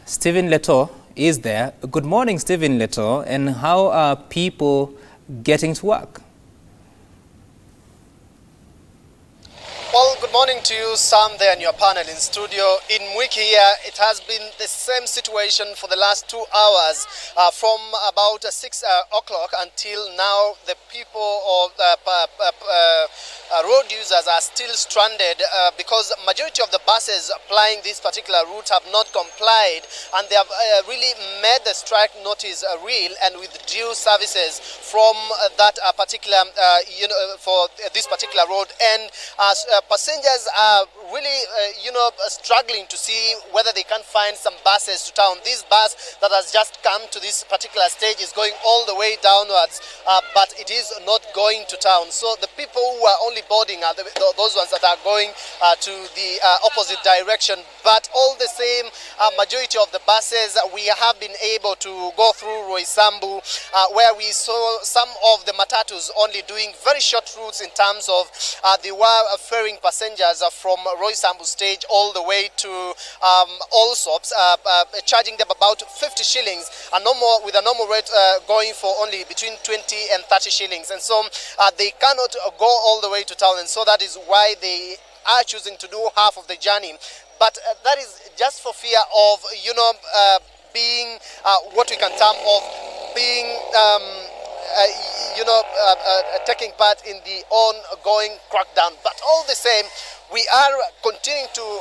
Stephen Leto is there. Good morning, Stephen Leto. And how are people getting to work? Well, good morning to you, Sam, there in your panel in studio. In Mwiki here, it has been the same situation for the last 2 hours, from about 6 o'clock until now. The people or road users are still stranded because majority of the buses applying this particular route have not complied, and they have really made the strike notice real and withdrew services from that particular, for this particular road. And passengers are really, struggling to see whether they can find some buses to town. This bus that has just come to this particular stage is going all the way downwards, but it is not going to town. So the people who are only boarding are those ones that are going to the opposite direction. But all the same, majority of the buses, we have been able to go through Roysambu, where we saw some of the matatus only doing very short routes in terms of they were ferrying passengers from Roysambu stage all the way to Allsops, charging them about 50 shillings, and with a normal rate going for only between 20 and 30 shillings. And so they cannot go all the way to town, and so that is why they are choosing to do half of the journey. But that is just for fear of, being what we can term of being, taking part in the ongoing crackdown. But all the same, we are continuing to,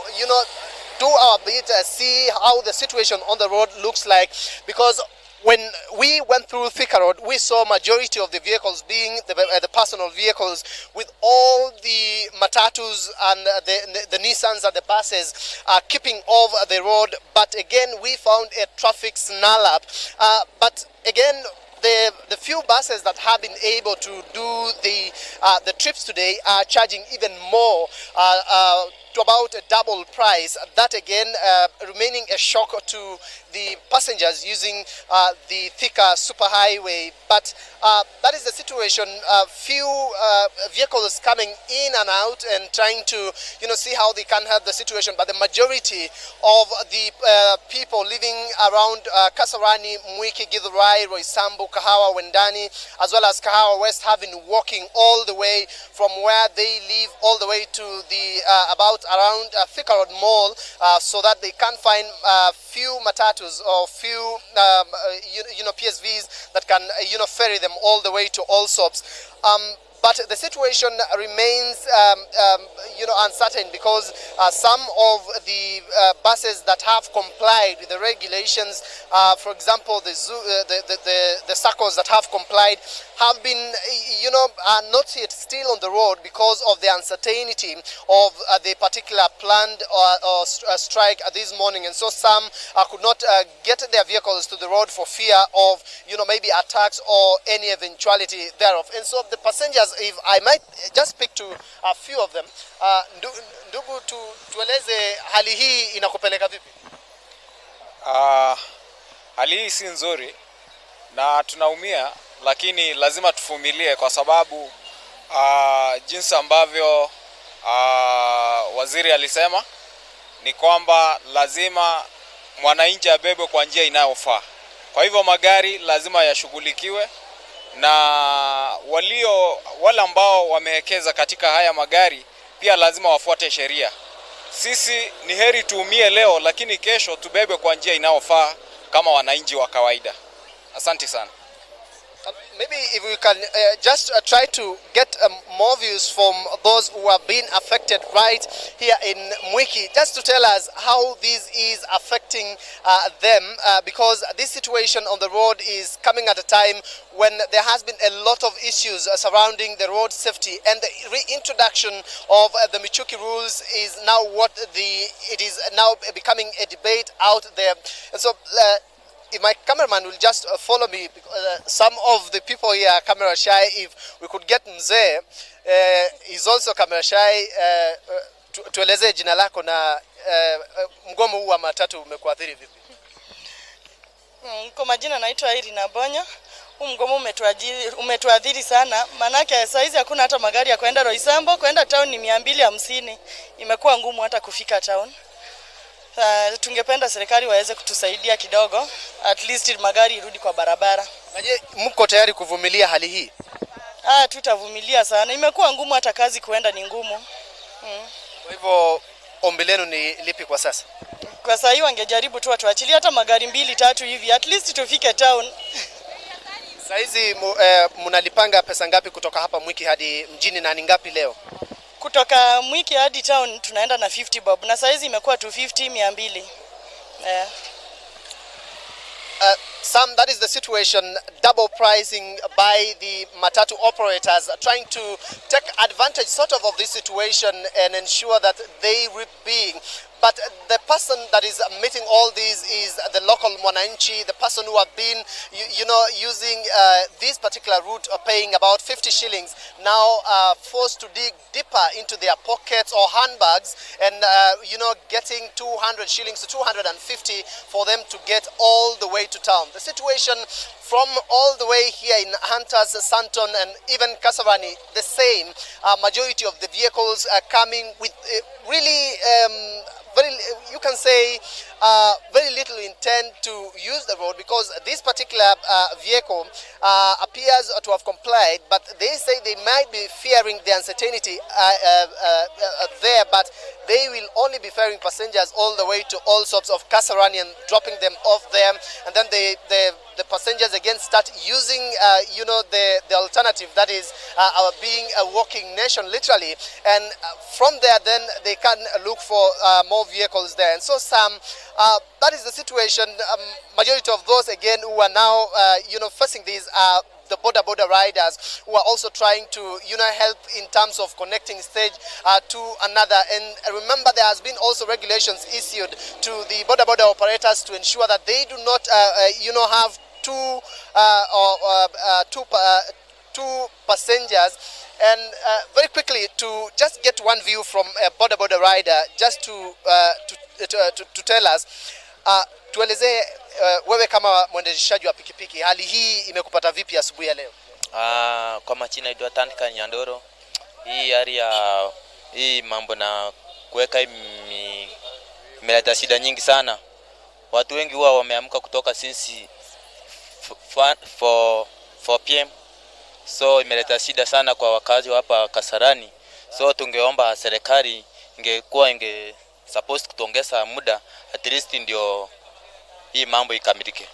do our bit, see how the situation on the road looks like, because when we went through Thika Road, we saw majority of the vehicles being the personal vehicles, with all the matatus and the Nissans and the buses keeping off the road. But again, we found a traffic snarl up. But again, the few buses that have been able to do the trips today are charging even more, to about a double price. That again remaining a shock to the passengers using the Thika superhighway. But that is the situation. Few vehicles coming in and out and trying to see how they can help the situation. But the majority of the people living around Kasarani, Mwiki, Githurai, Roysambu, Kahawa, Wendani, as well as Kahawa West, have been walking all the way from where they live all the way to the around Thika Road Mall, so that they can find few matatus or few PSVs that can ferry them all the way to Allsops. But the situation remains, uncertain, because some of the buses that have complied with the regulations, for example, the circles that have complied, have been, are not yet still on the road because of the uncertainty of the particular planned or strike this morning. And so some could not get their vehicles to the road for fear of, maybe attacks or any eventuality thereof. And so the passengers, if I might just speak to a few of them, ndugu, tueleze hali hii inakupeleka vipi? Hali hii si nzuri na tunaumia, lakini lazima tuvumilie, kwa sababu jinsi ambavyo waziri alisema ni kwamba lazima mwananchi abebe kwa njia inayofaa. Kwa hivyo magari lazima yashughulikiwe, na wale ambao wamewekeza katika haya magari pia lazima wafuate sheria. Sisi ni heri tuumie leo, lakini kesho tubebe kwa njia inayofaa kama wananchi wa kawaida. Asante sana. Maybe if we can just try to get more views from those who have been affected right here in Mwiki, just to tell us how this is affecting them, because this situation on the road is coming at a time when there has been a lot of issues surrounding the road safety, and the reintroduction of the Michuki rules is now it is now becoming a debate out there. And so if my cameraman will just follow me, some of the people here are camera shy. If we could get Mzee, he's also camera shy. Tueleze jina lako na mgomo huu wa matatu umekuathiri vipi? Kwa majina naitwa Irina Bonya. Mgomo umetuadhiri sana, manake saizi hakuna hata magari ya kwenda Roysambu, kwenda town ni 250. Imekuwa ngumu hata kufika town. Tungependa serikali waweze kutusaidia kidogo, at least magari irudi kwa barabara. Je, mko tayari kuvumilia hali hii? Tutavumilia sana. Imekuwa ngumu, hata kazi kuenda ni ngumu. Kwa hivyo ombi lenu ni lipi kwa sasa? Kwa sasa hiyo wangejaribu tu watuachilie hata magari 2-3 hivi, at least tufike town. Sasa hizi mnalipanga pesa ngapi kutoka hapa Mwiki hadi mjini na ni ngapi leo? Kutoka Mwiki hadi town tunaenda na 50 bob, na sasa hizi imekuwa 250, 200. Sam, that is the situation, double pricing by the matatu operators, trying to take advantage sort of this situation and ensure that they reap big. But the person that is meeting all these is the local mwananchi, the person who have been, using this particular route, paying about 50 shillings, now forced to dig deeper into their pockets or handbags and, getting 200 shillings to 250 for them to get all the way to town. The situation from all the way here in Hunters, Santon and even Kasarani, the same. Majority of the vehicles are coming with really you can say very little intent to use the road, because this particular vehicle appears to have complied, but they say they might be fearing the uncertainty there, but they will only be ferrying passengers all the way to all sorts of Kasarani and dropping them off there, and then the passengers again start using the alternative, that is being a walking nation literally, and from there then they can look for more vehicles there. And so that is the situation. Majority of those again who are now facing these are the border riders, who are also trying to help in terms of connecting stage to another. And remember, there has been also regulations issued to the border operators to ensure that they do not have two passengers. And very quickly, to just get one view from a border rider, just to tell us, tuelezee wewe kama mwendeshaji wa pikipiki, hali hii imekupata vipi asubuhi ya leo? Kwa majina naitwa Tandika Nyandoro. Hii mambo na kuweka imeleta shida nyingi sana. Watu wengi huwa wameamka kutoka since 4 PM. So imeleta shida sana kwa wakazi hapa Kasarani. So tungeomba serikali inge supposed kutuongeza muda, at least ndio hii mambo ikamilike.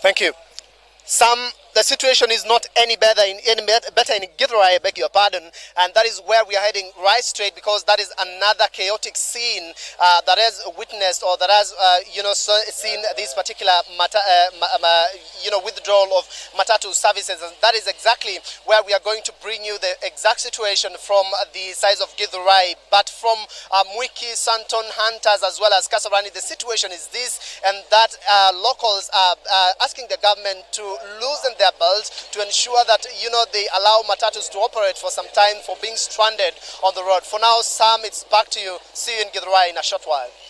Thank you. The situation is not any better in Githurai, I beg your pardon, and that is where we are heading right straight, because that is another chaotic scene that has witnessed, or that has seen this particular withdrawal of matatu services, and that is exactly where we are going to bring you the exact situation from the sides of Githurai. But from Mwiki, Santon, Hunters as well as Kasarani, the situation is this, and that locals are asking the government to loosen their belts to ensure that they allow matatus to operate for some time for being stranded on the road. For now, Sam, it's back to you. See you in Githurai in a short while.